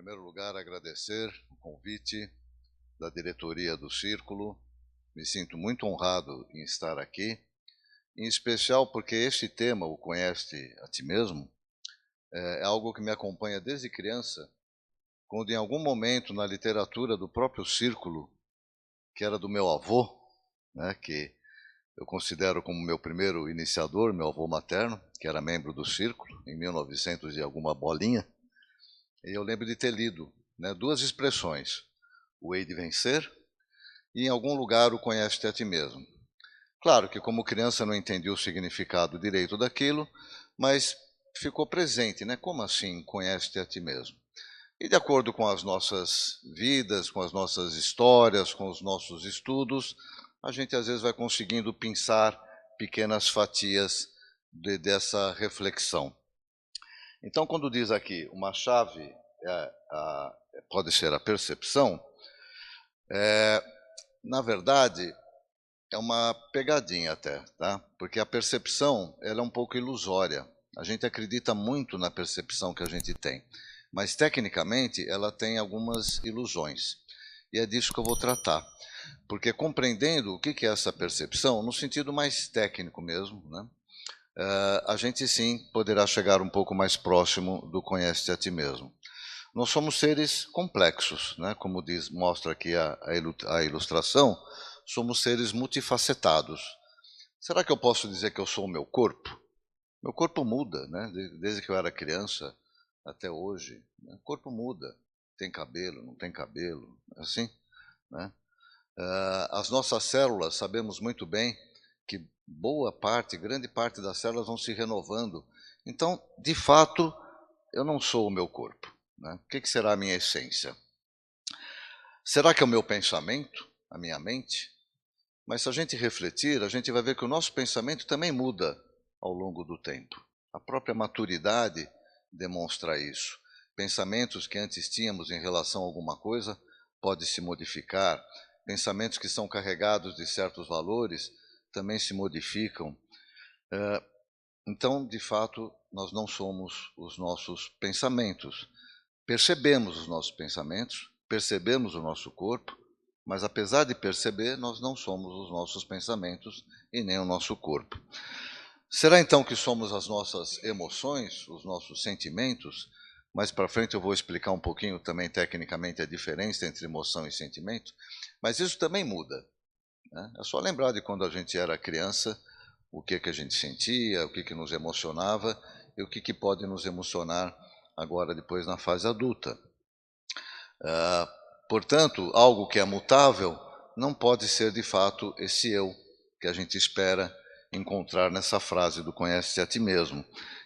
primeiro lugar, agradecer o convite da diretoria do Círculo. Me sinto muito honrado em estar aqui, em especial porque este tema, o Conhece a Ti Mesmo, é algo que me acompanha desde criança, quando em algum momento na literatura do próprio Círculo, que era do meu avô, né, que eu considero como meu primeiro iniciador, meu avô materno, que era membro do Círculo, em 1900 e alguma bolinha, e eu lembro de ter lido, né, duas expressões, o hei de vencer e em algum lugar o conhece-te a ti mesmo. Claro que como criança não entendi o significado direito daquilo, mas ficou presente, né? Como assim conhece-te a ti mesmo? E de acordo com as nossas vidas, com as nossas histórias, com os nossos estudos, a gente às vezes vai conseguindo pensar pequenas fatias dessa reflexão. Então, quando diz aqui uma chave pode ser a percepção, na verdade, é uma pegadinha até, tá? Porque a percepção ela é um pouco ilusória. A gente acredita muito na percepção que a gente tem, mas tecnicamente ela tem algumas ilusões. E é disso que eu vou tratar. Porque compreendendo o que é essa percepção, no sentido mais técnico mesmo, né? A gente sim poderá chegar um pouco mais próximo do conhece-te a ti mesmo. Nós somos seres complexos, né? Como mostra aqui a ilustração, somos seres multifacetados. Será que eu posso dizer que eu sou o meu corpo? Meu corpo muda, né? Desde que eu era criança até hoje. Né? O corpo muda. Tem cabelo, não tem cabelo, assim, né? As nossas células, sabemos muito bem que grande parte das células vão se renovando. Então, de fato, eu não sou o meu corpo. Né? O que será a minha essência? Será que é o meu pensamento, a minha mente? Mas se a gente refletir, a gente vai ver que o nosso pensamento também muda ao longo do tempo. A própria maturidade demonstra isso. Pensamentos que antes tínhamos em relação a alguma coisa podem se modificar. Pensamentos que são carregados de certos valores também se modificam. Então, de fato, nós não somos os nossos pensamentos. Percebemos os nossos pensamentos, percebemos o nosso corpo, mas apesar de perceber, nós não somos os nossos pensamentos e nem o nosso corpo. Será então que somos as nossas emoções, os nossos sentimentos? Mais para frente eu vou explicar um pouquinho também tecnicamente a diferença entre emoção e sentimento, mas isso também muda. Né? É só lembrar de quando a gente era criança, o que a gente sentia, o que nos emocionava e o que pode nos emocionar agora depois na fase adulta. Portanto, algo que é mutável não pode ser de fato esse eu que a gente espera encontrar nessa frase do conhece-te a ti mesmo.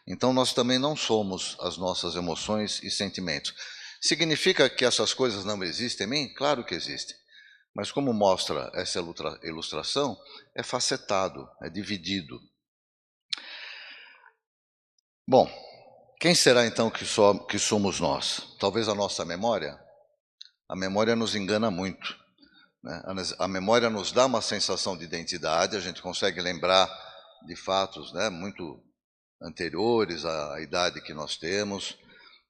Então nós também não somos as nossas emoções e sentimentos. Significa que essas coisas não existem em mim? Claro que existem. Mas como mostra essa ilustração, é facetado, é dividido. Bom, quem será então que somos nós? Talvez a nossa memória? A memória nos engana muito. Né? A memória nos dá uma sensação de identidade, a gente consegue lembrar de fatos, né, muito anteriores à idade que nós temos,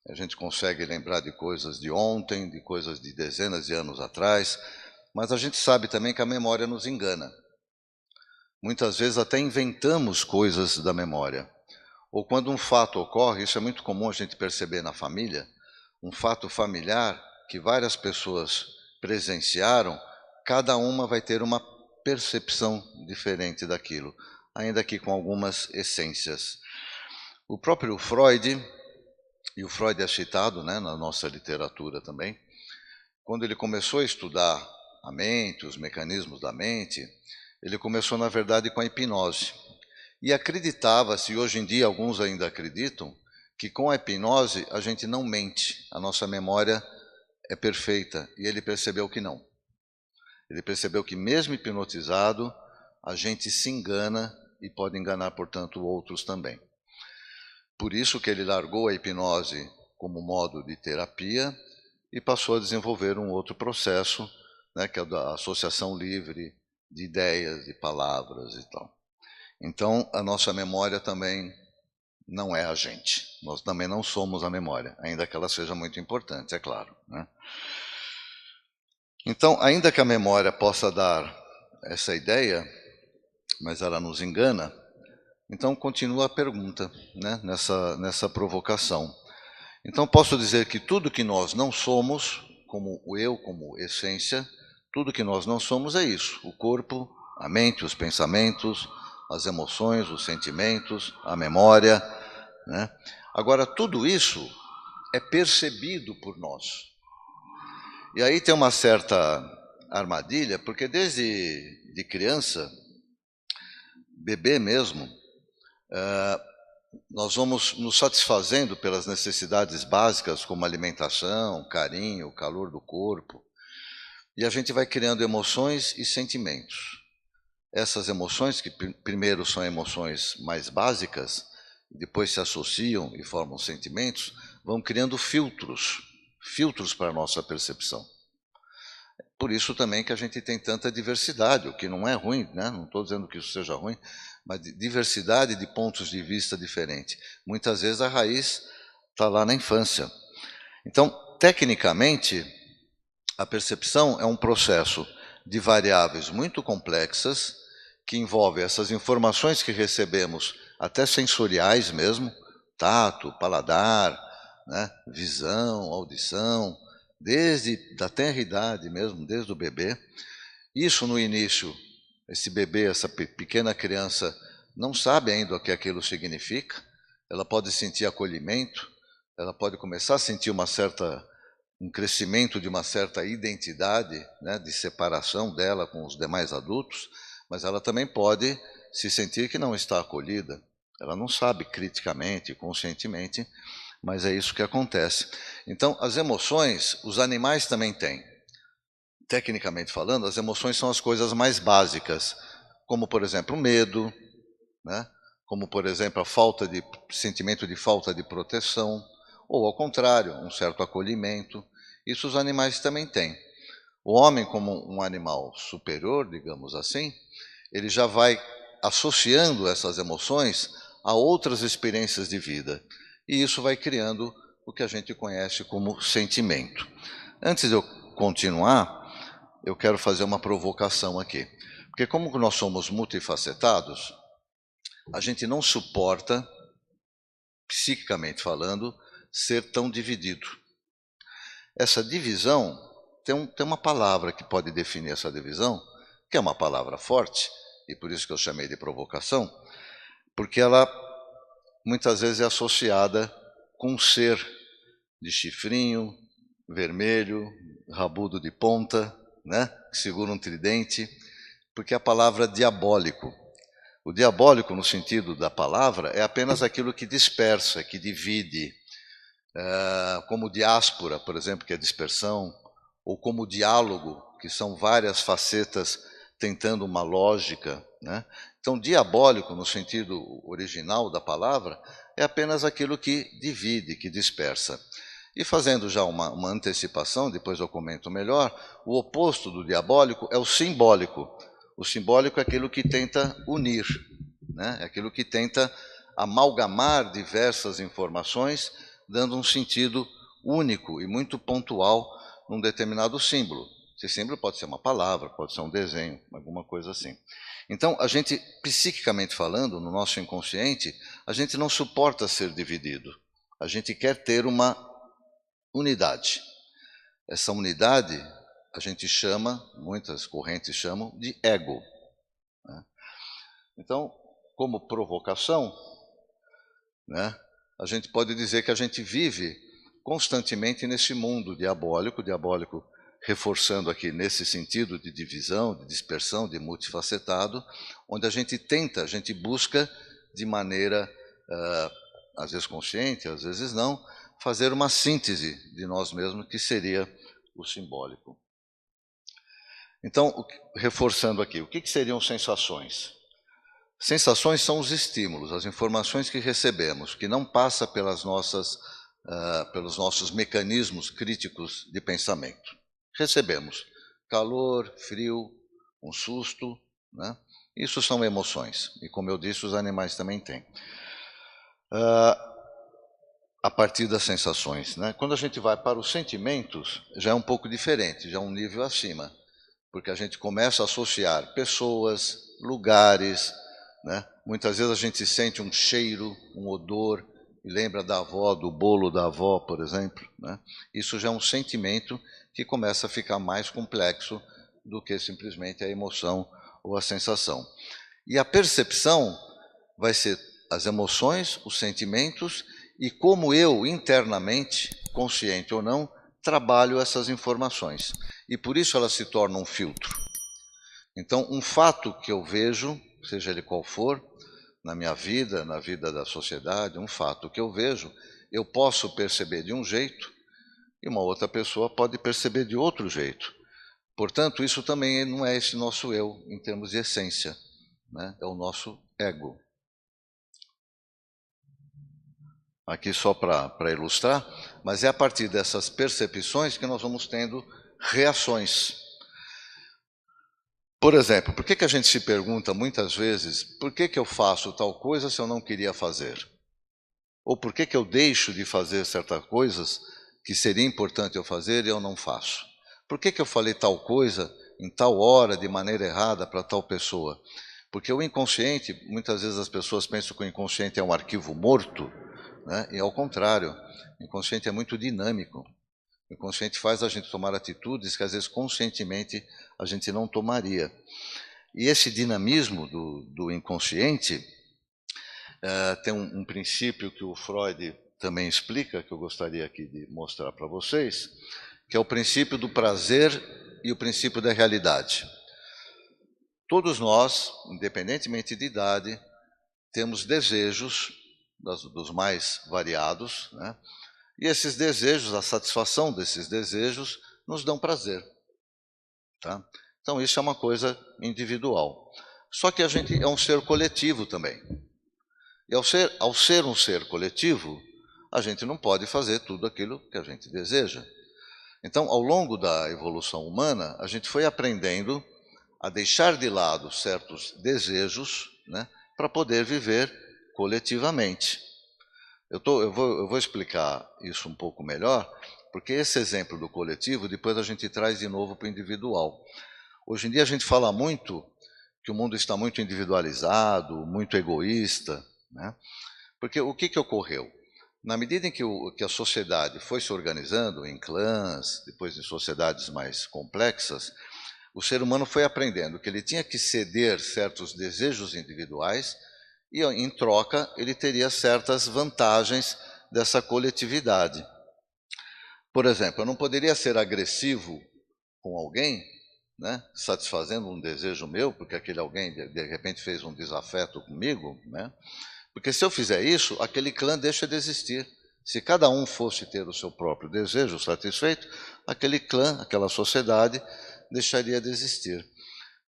a gente consegue lembrar de coisas de ontem, de coisas de dezenas de anos atrás, mas a gente sabe também que a memória nos engana. Muitas vezes até inventamos coisas da memória. Ou quando um fato ocorre, isso é muito comum a gente perceber na família, um fato familiar que várias pessoas presenciaram, cada uma vai ter uma percepção diferente daquilo, ainda que com algumas essências. O próprio Freud, e o Freud é citado, né, na nossa literatura também, quando ele começou a estudar a mente, os mecanismos da mente, ele começou, na verdade, com a hipnose. E acreditava-se, e hoje em dia alguns ainda acreditam, que com a hipnose a gente não mente, a nossa memória é perfeita. E ele percebeu que não. Ele percebeu que mesmo hipnotizado, a gente se engana e pode enganar, portanto, outros também. Por isso que ele largou a hipnose como modo de terapia e passou a desenvolver um outro processo, né, que é da associação livre de ideias, de palavras e tal. Então, a nossa memória também não é a gente. Nós também não somos a memória, ainda que ela seja muito importante, é claro, né? Então, ainda que a memória possa dar essa ideia, mas ela nos engana, então continua a pergunta, né, nessa provocação. Então posso dizer que tudo que nós não somos, como o eu, como essência, tudo que nós não somos é isso: o corpo, a mente, os pensamentos, as emoções, os sentimentos, a memória, né? Agora, tudo isso é percebido por nós. E aí tem uma certa armadilha, porque desde de criança, bebê mesmo, nós vamos nos satisfazendo pelas necessidades básicas, como alimentação, carinho, calor do corpo, e a gente vai criando emoções e sentimentos. Essas emoções, que primeiro são emoções mais básicas, depois se associam e formam sentimentos, vão criando filtros para a nossa percepção. Por isso também que a gente tem tanta diversidade, o que não é ruim, né? Não estou dizendo que isso seja ruim, mas diversidade de pontos de vista diferentes. Muitas vezes a raiz está lá na infância. Então, tecnicamente, a percepção é um processo de variáveis muito complexas, que envolve essas informações que recebemos, até sensoriais mesmo, tato, paladar, né? Visão, audição, desde da tenra idade mesmo, desde o bebê. Isso no início, esse bebê, essa pequena criança, não sabe ainda o que aquilo significa. Ela pode sentir acolhimento, ela pode começar a sentir um crescimento de uma certa identidade, né, de separação dela com os demais adultos, mas ela também pode se sentir que não está acolhida. Ela não sabe criticamente, conscientemente, mas é isso que acontece. Então, as emoções, os animais também têm. Tecnicamente falando, as emoções são as coisas mais básicas, como, por exemplo, o medo, né? Como, por exemplo, sentimento de falta de proteção, ou, ao contrário, um certo acolhimento. Isso os animais também têm. O homem, como um animal superior, digamos assim, ele já vai associando essas emoções a outras experiências de vida. E isso vai criando o que a gente conhece como sentimento. Antes de eu continuar, eu quero fazer uma provocação aqui. Porque como nós somos multifacetados, a gente não suporta, psiquicamente falando, ser tão dividido. Essa divisão, tem uma palavra que pode definir essa divisão, que é uma palavra forte, e por isso que eu chamei de provocação, porque ela muitas vezes é associada com um ser de chifrinho, vermelho, rabudo de ponta, né, que segura um tridente, porque é a palavra diabólico. O diabólico, no sentido da palavra, é apenas aquilo que dispersa, que divide, como diáspora, por exemplo, que é dispersão, ou como diálogo, que são várias facetas tentando uma lógica, né? Então, diabólico, no sentido original da palavra, é apenas aquilo que divide, que dispersa. E fazendo já uma antecipação, depois eu comento melhor, o oposto do diabólico é o simbólico. O simbólico é aquilo que tenta unir, né? É aquilo que tenta amalgamar diversas informações, dando um sentido único e muito pontual num determinado símbolo. Esse símbolo pode ser uma palavra, pode ser um desenho, alguma coisa assim. Então, a gente, psiquicamente falando, no nosso inconsciente, a gente não suporta ser dividido. A gente quer ter uma unidade. Essa unidade a gente chama, muitas correntes chamam, de ego. Então, como provocação, né, a gente pode dizer que a gente vive constantemente nesse mundo diabólico reforçando aqui nesse sentido de divisão, de dispersão, de multifacetado, onde a gente busca de maneira, às vezes consciente, às vezes não, fazer uma síntese de nós mesmos, que seria o simbólico. Então, reforçando aqui, o que seriam sensações? Sensações são os estímulos, as informações que recebemos, que não passa pelos nossos mecanismos críticos de pensamento. Recebemos calor, frio, um susto, né? Isso são emoções, e como eu disse, os animais também têm. a partir das sensações, né? Quando a gente vai para os sentimentos, já é um pouco diferente, já é um nível acima, porque a gente começa a associar pessoas, lugares, né? Muitas vezes a gente sente um cheiro, um odor, e lembra da avó, do bolo da avó, por exemplo, né? Isso já é um sentimento que começa a ficar mais complexo do que simplesmente a emoção ou a sensação. E a percepção vai ser as emoções, os sentimentos e como eu internamente, consciente ou não, trabalho essas informações. E por isso elas se tornam um filtro. Então, um fato que eu vejo, seja ele qual for, na minha vida, na vida da sociedade, um fato que eu vejo, eu posso perceber de um jeito e uma outra pessoa pode perceber de outro jeito. Portanto, isso também não é esse nosso eu, em termos de essência, né? É o nosso ego. Aqui só para ilustrar, mas é a partir dessas percepções que nós vamos tendo reações. Por exemplo, por que a gente se pergunta muitas vezes por que eu faço tal coisa se eu não queria fazer? Ou por que eu deixo de fazer certas coisas que seria importante eu fazer e eu não faço? Por que eu falei tal coisa em tal hora de maneira errada para tal pessoa? Porque o inconsciente, muitas vezes as pessoas pensam que o inconsciente é um arquivo morto, né? E ao contrário, o inconsciente é muito dinâmico. O inconsciente faz a gente tomar atitudes que às vezes conscientemente a gente não tomaria. E esse dinamismo do inconsciente tem um princípio que o Freud também explica, que eu gostaria aqui de mostrar para vocês, que é o princípio do prazer e o princípio da realidade. Todos nós, independentemente de idade, temos desejos dos mais variados, né? E esses desejos, a satisfação desses desejos, nos dão prazer. Tá? Então, isso é uma coisa individual. Só que a gente é um ser coletivo também. E ao ser um ser coletivo, a gente não pode fazer tudo aquilo que a gente deseja. Então, ao longo da evolução humana, a gente foi aprendendo a deixar de lado certos desejos, né, para poder viver coletivamente. Eu vou explicar isso um pouco melhor, porque esse exemplo do coletivo, depois a gente traz de novo para o individual. Hoje em dia a gente fala muito que o mundo está muito individualizado, muito egoísta, né? Porque o que ocorreu? Na medida em que a sociedade foi se organizando em clãs, depois em sociedades mais complexas, o ser humano foi aprendendo que ele tinha que ceder certos desejos individuais e, em troca, ele teria certas vantagens dessa coletividade. Por exemplo, eu não poderia ser agressivo com alguém, né, satisfazendo um desejo meu, porque aquele alguém de repente fez um desafeto comigo, né? Porque se eu fizer isso, aquele clã deixa de existir. Se cada um fosse ter o seu próprio desejo satisfeito, aquele clã, aquela sociedade, deixaria de existir.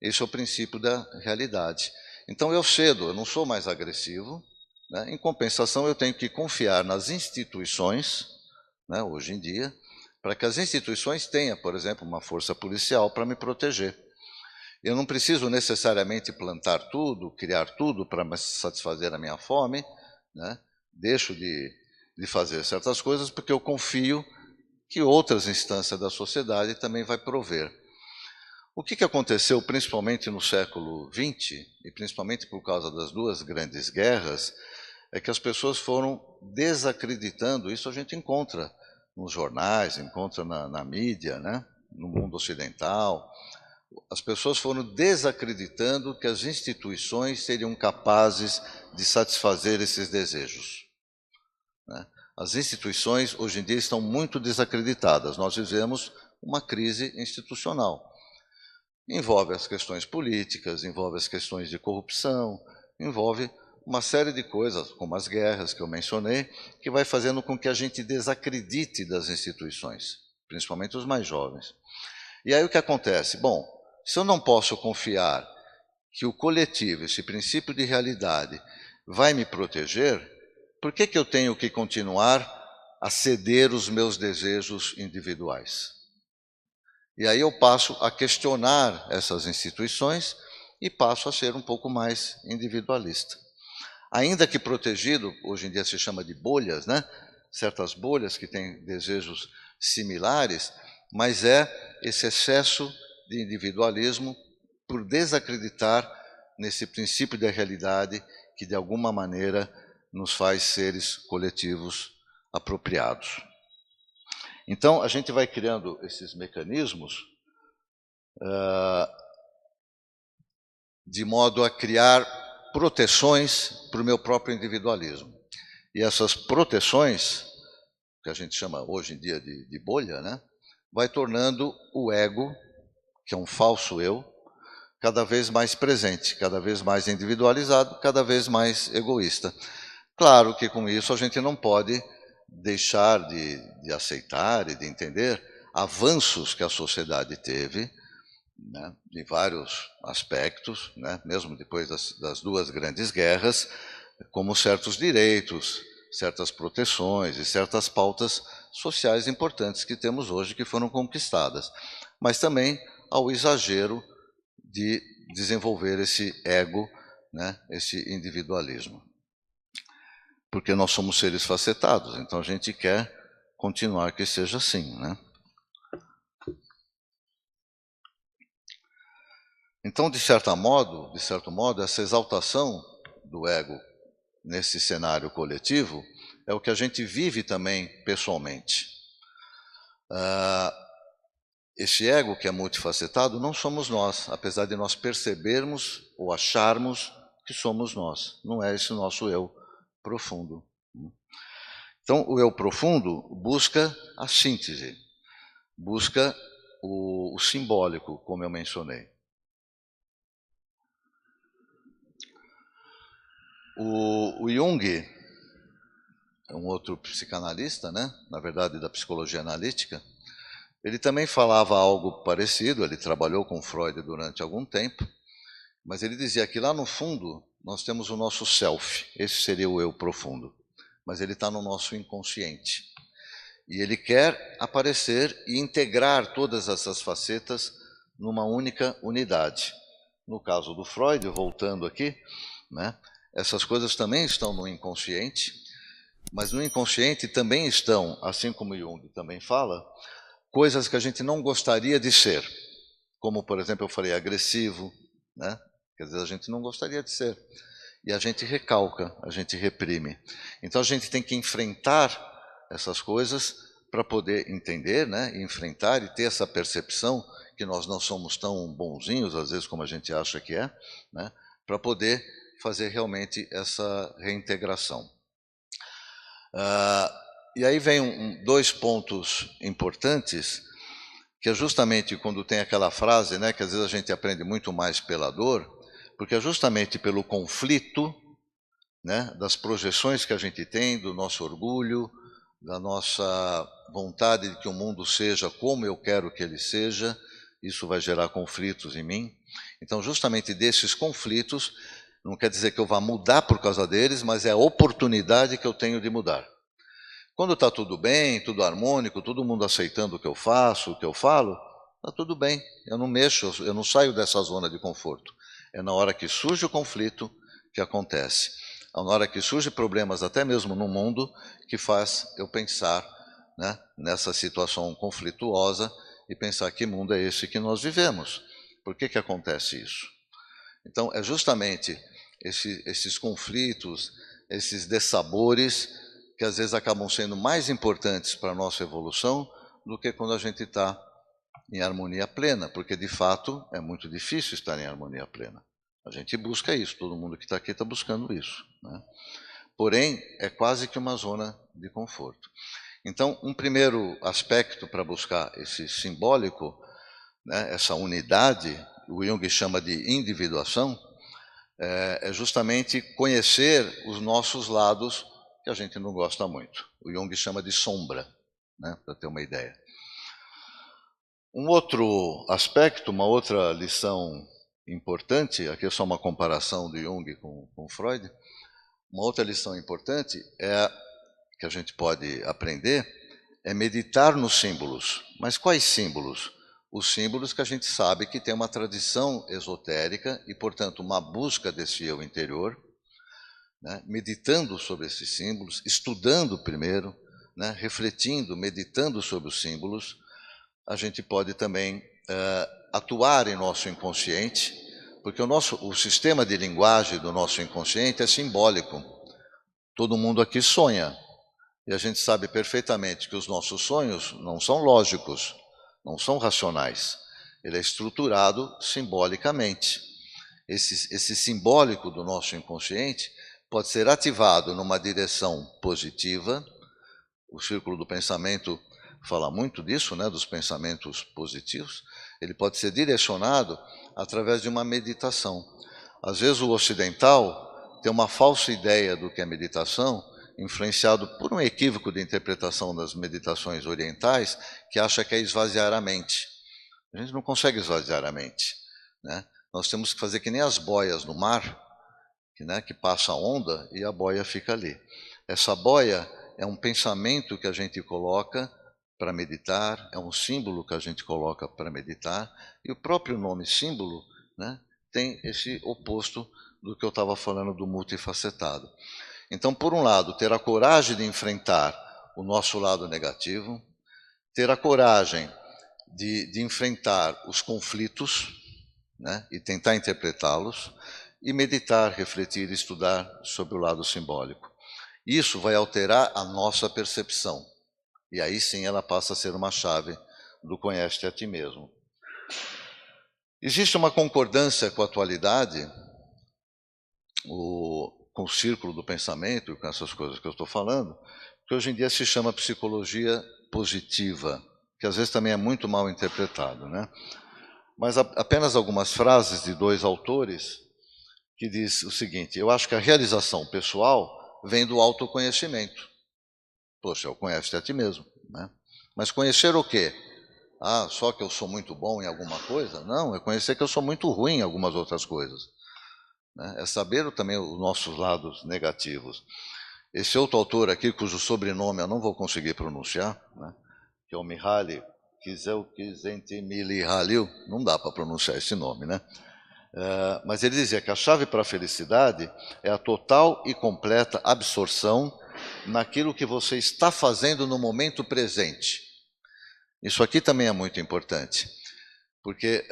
Esse é o princípio da realidade. Então eu cedo, eu não sou mais agressivo, né? Em compensação eu tenho que confiar nas instituições, né, hoje em dia, para que as instituições tenham, por exemplo, uma força policial para me proteger. Eu não preciso necessariamente plantar tudo, criar tudo para satisfazer a minha fome, né? Deixo de fazer certas coisas porque eu confio que outras instâncias da sociedade também vai prover. O que aconteceu principalmente no século XX, e principalmente por causa das duas grandes guerras, é que as pessoas foram desacreditando, isso a gente encontra nos jornais, encontra na mídia, né? No mundo ocidental. As pessoas foram desacreditando que as instituições seriam capazes de satisfazer esses desejos, né? As instituições hoje em dia estão muito desacreditadas. Nós vivemos uma crise institucional. Envolve as questões políticas, envolve as questões de corrupção, envolve uma série de coisas, como as guerras que eu mencionei, que vai fazendo com que a gente desacredite das instituições, principalmente os mais jovens. E aí o que acontece? Bom, se eu não posso confiar que o coletivo, esse princípio de realidade, vai me proteger, por que eu tenho que continuar a ceder os meus desejos individuais? E aí eu passo a questionar essas instituições e passo a ser um pouco mais individualista. ainda que protegido, hoje em dia se chama de bolhas, né? Certas bolhas que têm desejos similares, mas é esse excesso de individualismo por desacreditar nesse princípio da realidade que, de alguma maneira, nos faz seres coletivos apropriados. Então, a gente vai criando esses mecanismos de modo a criar proteções para o meu próprio individualismo. E essas proteções, que a gente chama hoje em dia de bolha, né, vai tornando o ego, que é um falso eu, cada vez mais presente, cada vez mais individualizado, cada vez mais egoísta. Claro que com isso a gente não pode deixar de aceitar e de entender avanços que a sociedade teve, né, de vários aspectos, né, mesmo depois das duas grandes guerras, como certos direitos, certas proteções e certas pautas sociais importantes que temos hoje que foram conquistadas, mas também ao exagero de desenvolver esse ego, né, esse individualismo. Porque nós somos seres facetados, então a gente quer continuar que seja assim, né? Então, de certo modo, essa exaltação do ego nesse cenário coletivo é o que a gente vive também pessoalmente. Esse ego que é multifacetado não somos nós, apesar de nós percebermos ou acharmos que somos nós. Não é esse nosso eu profundo. Então, o eu profundo busca a síntese, busca o simbólico, como eu mencionei. O Jung, um outro psicanalista, né, na verdade da psicologia analítica, ele também falava algo parecido, ele trabalhou com Freud durante algum tempo, mas ele dizia que lá no fundo nós temos o nosso self, esse seria o eu profundo, mas ele está no nosso inconsciente. E ele quer aparecer e integrar todas essas facetas numa única unidade. No caso do Freud, voltando aqui, né, essas coisas também estão no inconsciente, mas no inconsciente também estão, assim como Jung também fala, coisas que a gente não gostaria de ser. Como, por exemplo, eu falei, agressivo, né? Quer dizer, a gente não gostaria de ser. E a gente recalca, a gente reprime. Então a gente tem que enfrentar essas coisas para poder entender, né? E enfrentar e ter essa percepção que nós não somos tão bonzinhos, às vezes, como a gente acha que é, né? Para poder fazer realmente essa reintegração. E aí vem dois pontos importantes, que é justamente quando tem aquela frase, né, que às vezes a gente aprende muito mais pela dor, porque é justamente pelo conflito, né, das projeções que a gente tem, do nosso orgulho, da nossa vontade de que o mundo seja como eu quero que ele seja, isso vai gerar conflitos em mim. Então, justamente desses conflitos, não quer dizer que eu vá mudar por causa deles, mas é a oportunidade que eu tenho de mudar. Quando está tudo bem, tudo harmônico, todo mundo aceitando o que eu faço, o que eu falo, está tudo bem, eu não mexo, eu não saio dessa zona de conforto. É na hora que surge o conflito que acontece. É na hora que surgem problemas, até mesmo no mundo, que faz eu pensar, né, nessa situação conflituosa e pensar que mundo é esse que nós vivemos. Por que acontece isso? Então, é justamente esses conflitos, esses dessabores, que às vezes acabam sendo mais importantes para a nossa evolução do que quando a gente está em harmonia plena, porque de fato é muito difícil estar em harmonia plena. A gente busca isso, todo mundo que está aqui está buscando isso, né? Porém, é quase que uma zona de conforto. Então, um primeiro aspecto para buscar esse simbólico, né, essa unidade, o Jung chama de individuação, é justamente conhecer os nossos lados que a gente não gosta muito. O Jung chama de sombra, né, para ter uma ideia. Um outro aspecto, uma outra lição importante, aqui é só uma comparação do Jung com Freud, uma outra lição importante que a gente pode aprender é meditar nos símbolos. Mas quais símbolos? Os símbolos que a gente sabe que tem uma tradição esotérica e, portanto, uma busca desse eu interior, né, meditando sobre esses símbolos, estudando primeiro, né, refletindo, meditando sobre os símbolos, a gente pode também atuar em nosso inconsciente, porque o sistema de linguagem do nosso inconsciente é simbólico. Todo mundo aqui sonha, e a gente sabe perfeitamente que os nossos sonhos não são lógicos, não são racionais. Ele é estruturado simbolicamente. Esse simbólico do nosso inconsciente pode ser ativado numa direção positiva. O círculo do pensamento fala muito disso, né, dos pensamentos positivos. Ele pode ser direcionado através de uma meditação. Às vezes o ocidental tem uma falsa ideia do que é meditação, influenciado por um equívoco de interpretação das meditações orientais, que acha que é esvaziar a mente. A gente não consegue esvaziar a mente, né? Nós temos que fazer que nem as boias no mar, que passa a onda e a boia fica ali. Essa boia é um pensamento que a gente coloca para meditar, é um símbolo que a gente coloca para meditar, e o próprio nome símbolo, né, tem esse oposto do que eu estava falando do multifacetado. Então, por um lado, ter a coragem de enfrentar o nosso lado negativo, ter a coragem de enfrentar os conflitos, né, e tentar interpretá-los, e meditar, refletir, estudar sobre o lado simbólico. Isso vai alterar a nossa percepção, e aí sim ela passa a ser uma chave do conhece-te a ti mesmo. Existe uma concordância com a atualidade, com o círculo do pensamento e com essas coisas que eu estou falando, que hoje em dia se chama psicologia positiva, que às vezes também é muito mal interpretado, né? Mas apenas algumas frases de dois autores que diz o seguinte: eu acho que a realização pessoal vem do autoconhecimento. Poxa, eu conheço a ti mesmo, né? Mas conhecer o quê? Ah, só que eu sou muito bom em alguma coisa? Não, é conhecer que eu sou muito ruim em algumas outras coisas, né? É saber também os nossos lados negativos. Esse outro autor aqui, cujo sobrenome eu não vou conseguir pronunciar, né, que é o Mihaly Csikszentmihalyi, não dá para pronunciar esse nome, né? Mas ele dizia que a chave para a felicidade é a total e completa absorção naquilo que você está fazendo no momento presente. Isso aqui também é muito importante, porque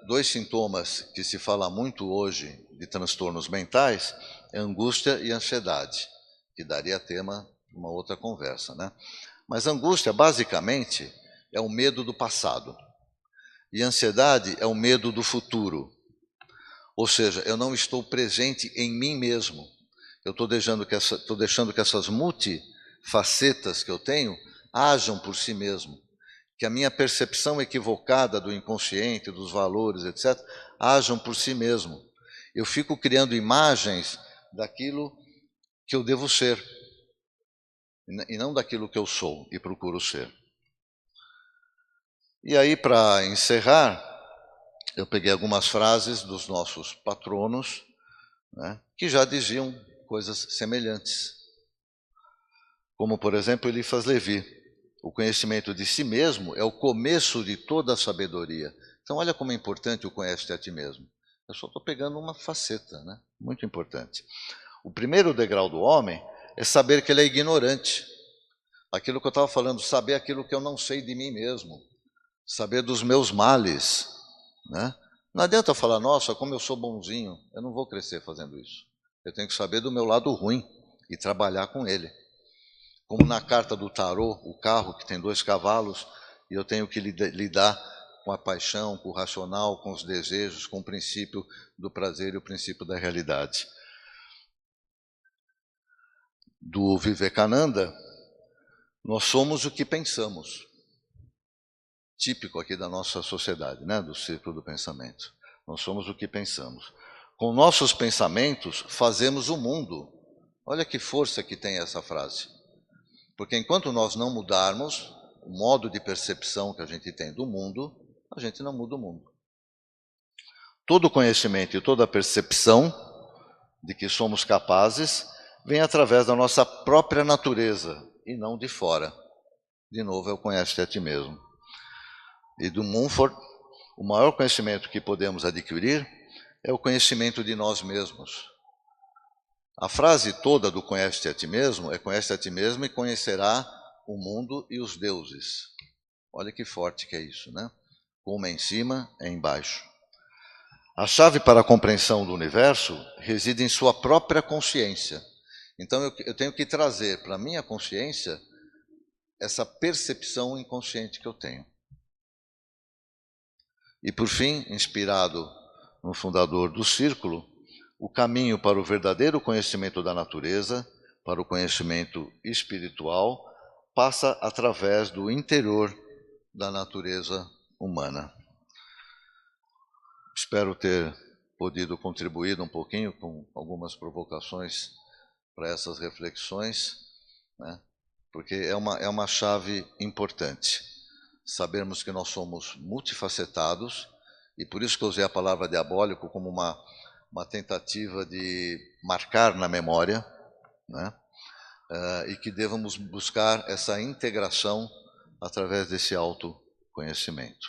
dois sintomas que se fala muito hoje de transtornos mentais é angústia e ansiedade, que daria tema para uma outra conversa, né? Mas angústia, basicamente, é o medo do passado, e ansiedade é o medo do futuro. Ou seja, eu não estou presente em mim mesmo. Eu estou deixando que essas multifacetas que eu tenho ajam por si mesmo. Que a minha percepção equivocada do inconsciente, dos valores, etc., ajam por si mesmo. Eu fico criando imagens daquilo que eu devo ser, e não daquilo que eu sou e procuro ser. E aí, para encerrar, eu peguei algumas frases dos nossos patronos, né, que já diziam coisas semelhantes. Como, por exemplo, Eliphas Levi: o conhecimento de si mesmo é o começo de toda a sabedoria. Então, olha como é importante o conhece-te a ti mesmo. Eu só estou pegando uma faceta, né, muito importante. O primeiro degrau do homem é saber que ele é ignorante. Aquilo que eu estava falando, saber aquilo que eu não sei de mim mesmo, saber dos meus males, né? Não adianta falar, nossa, como eu sou bonzinho. Eu não vou crescer fazendo isso. Eu tenho que saber do meu lado ruim e trabalhar com ele. Como na carta do tarô, o carro que tem 2 cavalos, e eu tenho que lidar com a paixão, com o racional, com os desejos, com o princípio do prazer e o princípio da realidade. Do Vivekananda, nós somos o que pensamos. Típico aqui da nossa sociedade, né, do círculo do pensamento. Nós somos o que pensamos. Com nossos pensamentos, fazemos o mundo. Olha que força que tem essa frase. Porque enquanto nós não mudarmos o modo de percepção que a gente tem do mundo, a gente não muda o mundo. Todo conhecimento e toda percepção de que somos capazes vem através da nossa própria natureza e não de fora. De novo, eu conheço a ti mesmo. E do Mumford, o maior conhecimento que podemos adquirir é o conhecimento de nós mesmos. A frase toda do conhece-te a ti mesmo é conhece-te a ti mesmo e conhecerá o mundo e os deuses. Olha que forte que é isso, né? Uma em cima é embaixo. A chave para a compreensão do universo reside em sua própria consciência. Então eu tenho que trazer para a minha consciência essa percepção inconsciente que eu tenho. E por fim, inspirado no fundador do Círculo, o caminho para o verdadeiro conhecimento da natureza, para o conhecimento espiritual, passa através do interior da natureza humana. Espero ter podido contribuir um pouquinho com algumas provocações para essas reflexões, né? Porque é uma chave importante. Sabermos que nós somos multifacetados, e por isso que eu usei a palavra diabólico como uma tentativa de marcar na memória, né? E que devamos buscar essa integração através desse autoconhecimento.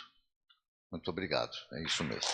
Muito obrigado, é isso mesmo.